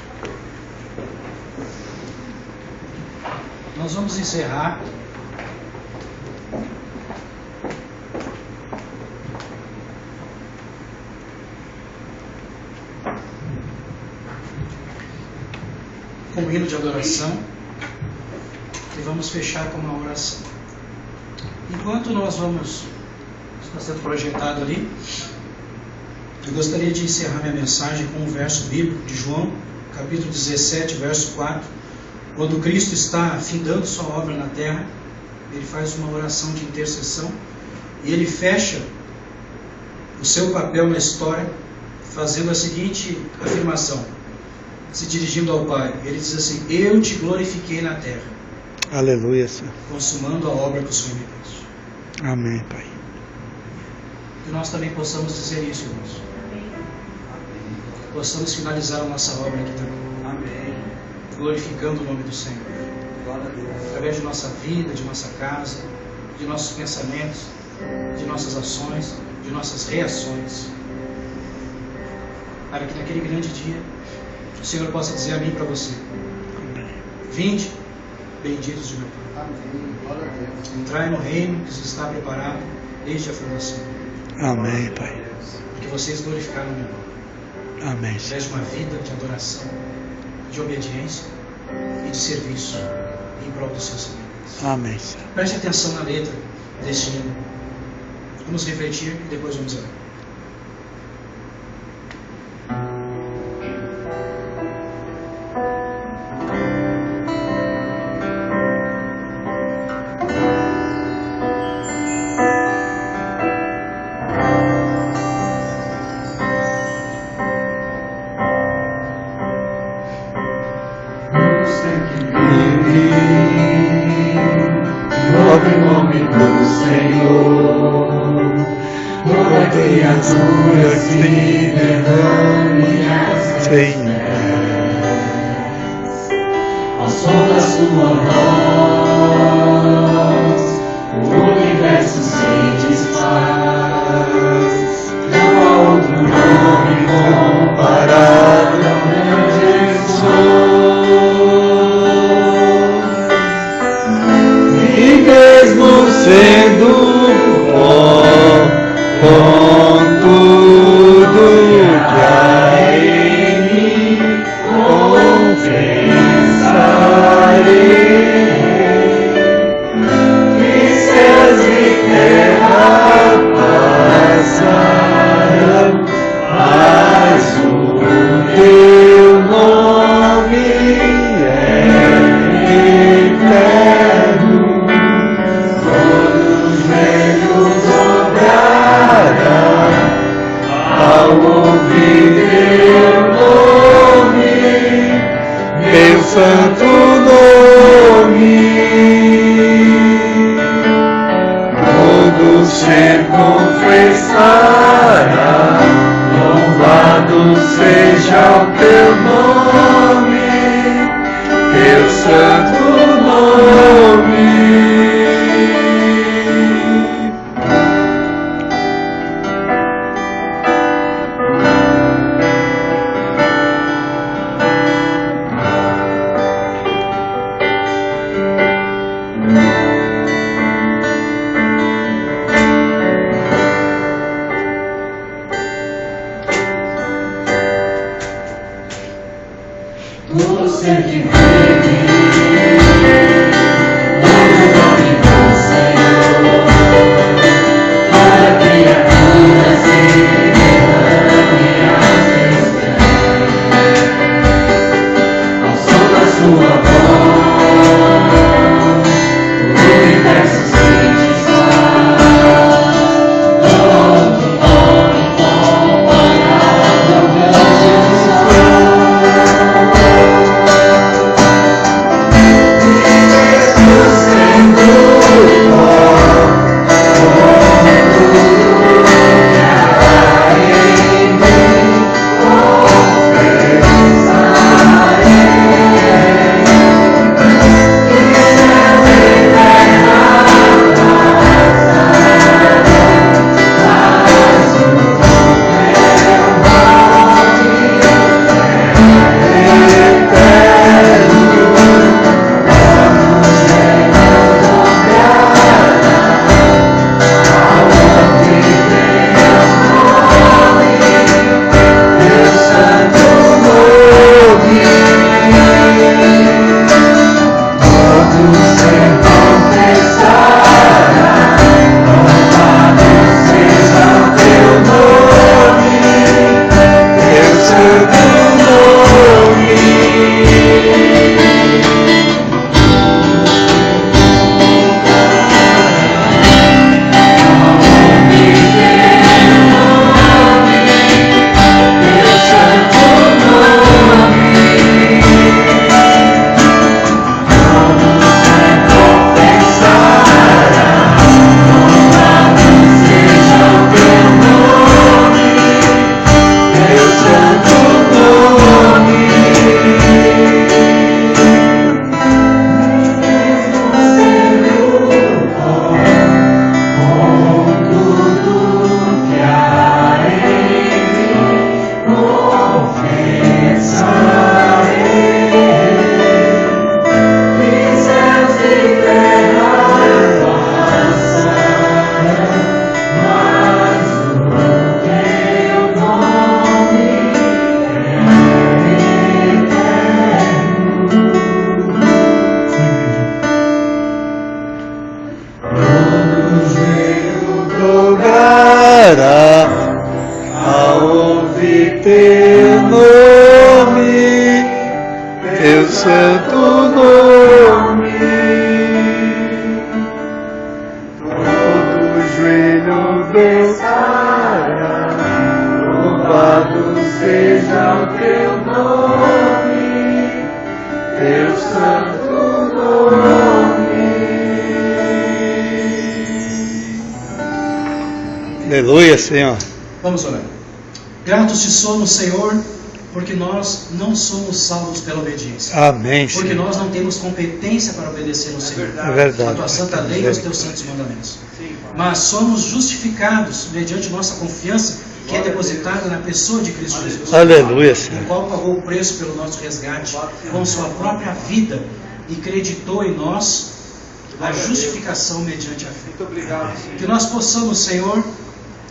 Nós vamos encerrar com o hino de adoração e vamos fechar com uma oração. Enquanto nós vamos, está sendo projetado ali, eu gostaria de encerrar minha mensagem com um verso bíblico de João, capítulo 17, verso 4. Quando Cristo está findando sua obra na terra, ele faz uma oração de intercessão e ele fecha o seu papel na história fazendo a seguinte afirmação, se dirigindo ao Pai. Ele diz assim: eu te glorifiquei na terra. Aleluia, Senhor. Consumando a obra que o Senhor me deu. Amém, Pai. Que nós também possamos dizer isso, irmãos. Possamos finalizar a nossa obra aqui também. Amém. Glorificando o nome do Senhor. Glória a Deus. Através de nossa vida, de nossa casa, de nossos pensamentos, de nossas ações, de nossas reações. para que naquele grande dia o Senhor possa dizer a mim e para você: vinde, benditos de meu Pai. Amém. Glória a Deus. Entrai no reino que se está preparado desde a fundação. Amém, Pai. Porque vocês glorificaram o meu nome. Amém, Através Senhor. de uma vida de adoração, de obediência e de serviço em prol dos seus semelhantes. Amém, Senhor. Preste atenção na letra deste hino. Vamos refletir e depois vamos orar. Glória ao nome do Senhor, toda criatura se derrame aos seus pés. Ao som da sua voz, o universo se desfaz. Não há outro nome comparável ao Jesus. Mesmo sendo pó, com tudo que há em mim, confessarei que céus e terra passarão, mas o teu nome é eterno. Ao ouvir teu nome, meu santo nome, todo ser confessará, louvado seja o teu nome, teu santo nome. Todo ser que vive, no nome do Senhor, toda criatura se derrame aos seus pés. Ao som da sua voz, o universo se desfaz. Não há outro nome comparável ao meu Jesus. teu nome, teu santo nome. Todo joelho dobrará, louvado seja o teu nome, teu santo nome. Aleluia, Senhor. Vamos orar. Gratos te somos, Senhor, porque nós não somos salvos pela obediência. Amém, Porque Senhor. nós não temos competência para obedecer ao Senhor. É verdade. A tua santa lei e os teus santos mandamentos. Mas somos justificados mediante nossa confiança que é depositada na pessoa de Cristo Jesus. Aleluia, O Senhor. qual pagou o preço pelo nosso resgate com sua própria vida e creditou em nós a justificação mediante a fé. Muito obrigado, Senhor. Que nós possamos, Senhor,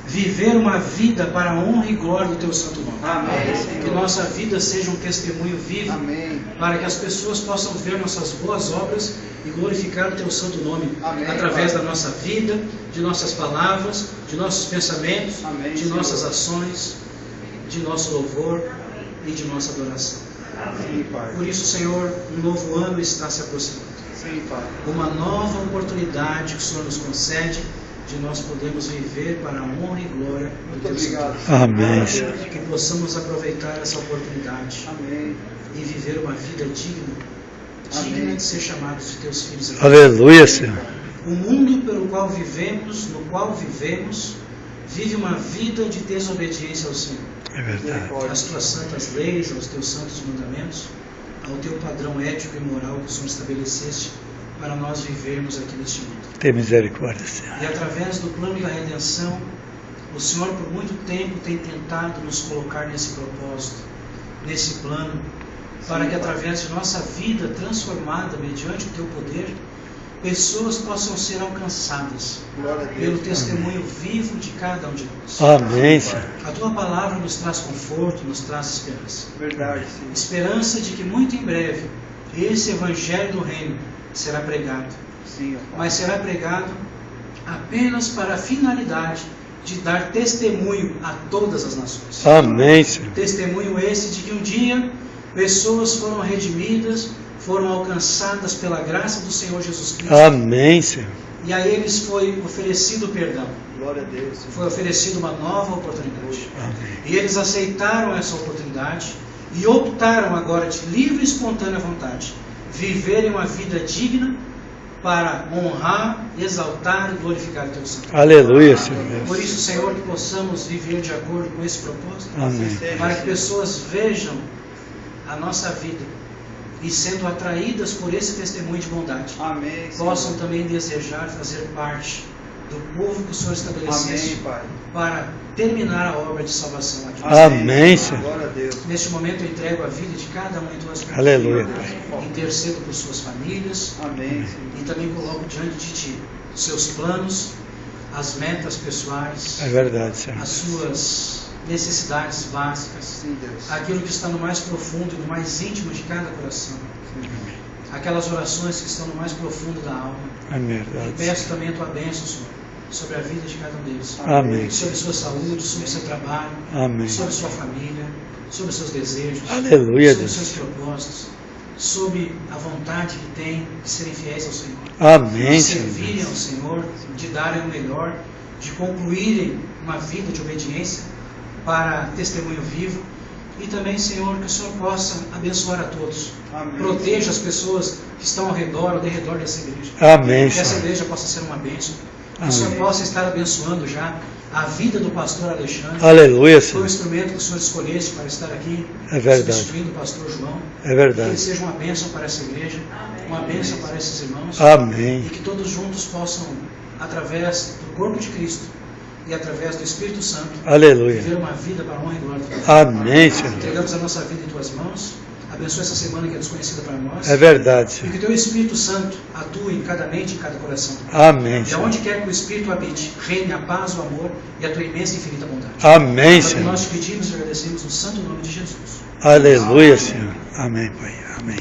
viver uma vida para a honra e glória do teu santo nome. Amém, Que Senhor. nossa vida seja um testemunho vivo Amém. para que as pessoas possam ver nossas boas obras e glorificar o teu santo nome Amém, através Pai. da nossa vida, de nossas palavras, de nossos pensamentos, Amém, de Senhor. nossas ações, de nosso louvor e de nossa adoração. Sim, Pai. Por isso, Senhor, um novo ano está se aproximando. Sim, Pai. Uma nova oportunidade que o Senhor nos concede de nós podermos viver para a honra e glória do Muito teu obrigado, santo Senhor. Amém, Senhor. nome. Que possamos aproveitar essa oportunidade Amém. e viver uma vida digna Amém. de ser chamados de teus filhos. Aleluia, Senhor. O mundo pelo qual vivemos, no qual vivemos, vive uma vida de desobediência ao Senhor, É verdade. às tuas santas leis, aos teus santos mandamentos, ao teu padrão ético e moral que o Senhor estabeleceste para nós vivermos aqui neste mundo. Tem misericórdia, Senhor. E através do plano da redenção, o Senhor por muito tempo tem tentado nos colocar nesse propósito, nesse plano, para que através de nossa vida transformada mediante o teu poder, pessoas possam ser alcançadas Glória a Deus. pelo testemunho vivo de cada um de nós. Amém, Senhor. A tua palavra nos traz conforto, nos traz esperança. Verdade, Senhor. Esperança de que muito em breve esse evangelho do reino será pregado, Sim, ó Pai. mas será pregado apenas para a finalidade de dar testemunho a todas as nações. Amém, Senhor. Testemunho esse de que um dia pessoas foram redimidas, foram alcançadas pela graça do Senhor Jesus Cristo, Amém, Senhor. e a eles foi oferecido perdão, Glória a Deus, Senhor. foi oferecida uma nova oportunidade. Amém. E eles aceitaram essa oportunidade e optaram agora de livre e espontânea vontade viverem uma vida digna para honrar, exaltar e glorificar o teu santo. Aleluia, Senhor. Por isso, Senhor, que possamos viver de acordo com esse propósito, Amém. para que pessoas vejam a nossa vida e, sendo atraídas por esse testemunho de bondade, Amém, Senhor. possam também desejar fazer parte do povo que o Senhor estabelecesse Amém, Pai. para terminar a obra de salvação aqui. Amém, Senhor. Glória a Deus. Neste momento eu entrego a vida de cada um em tuas mãos. Aleluia, Pai. Intercedo por suas famílias Amém, Senhor. e também coloco diante de ti os seus planos, as metas pessoais, É verdade, Senhor. as suas necessidades básicas, Sim, Deus. aquilo que está no mais profundo e no mais íntimo de cada coração, aquelas orações que estão no mais profundo da alma. É E verdade. peço também a tua bênção, Senhor, sobre a vida de cada um deles, Amém. sobre sua saúde, sobre seu trabalho, Amém. sobre sua família, sobre seus desejos, Aleluia, sobre Deus. seus propósitos, sobre a vontade que tem de serem fiéis ao Senhor, Amém, de Senhor. servirem ao Senhor, de darem o melhor, de concluírem uma vida de obediência para testemunho vivo. E também, Senhor, que o Senhor possa abençoar a todos. Amém. Proteja as pessoas que estão ao derredor dessa igreja. Amém, Que essa Senhor. igreja possa ser uma bênção. Que o Amém. Senhor possa estar abençoando já a vida do pastor Alexandre. Aleluia, Foi o Senhor. instrumento que o Senhor escolhesse para estar aqui, É verdade. substituindo o pastor João. É Que ele verdade. seja uma bênção para essa igreja, uma bênção para esses irmãos. Amém. E que todos juntos possam, através do corpo de Cristo e através do Espírito Santo, Aleluia. viver uma vida para a honra e glória de Deus. Amém, Senhor. Entregamos a nossa vida em tuas mãos. Abençoa essa semana que é desconhecida para nós. É verdade, E Senhor. que o teu Espírito Santo atue em cada mente e em cada coração. Amém, E Senhor. aonde quer que o Espírito habite, reine a paz, o amor e a tua imensa e infinita bondade. Amém, É o que Senhor. nós te pedimos e agradecemos no santo nome de Jesus. Aleluia, Senhor. Amém, Pai. Amém.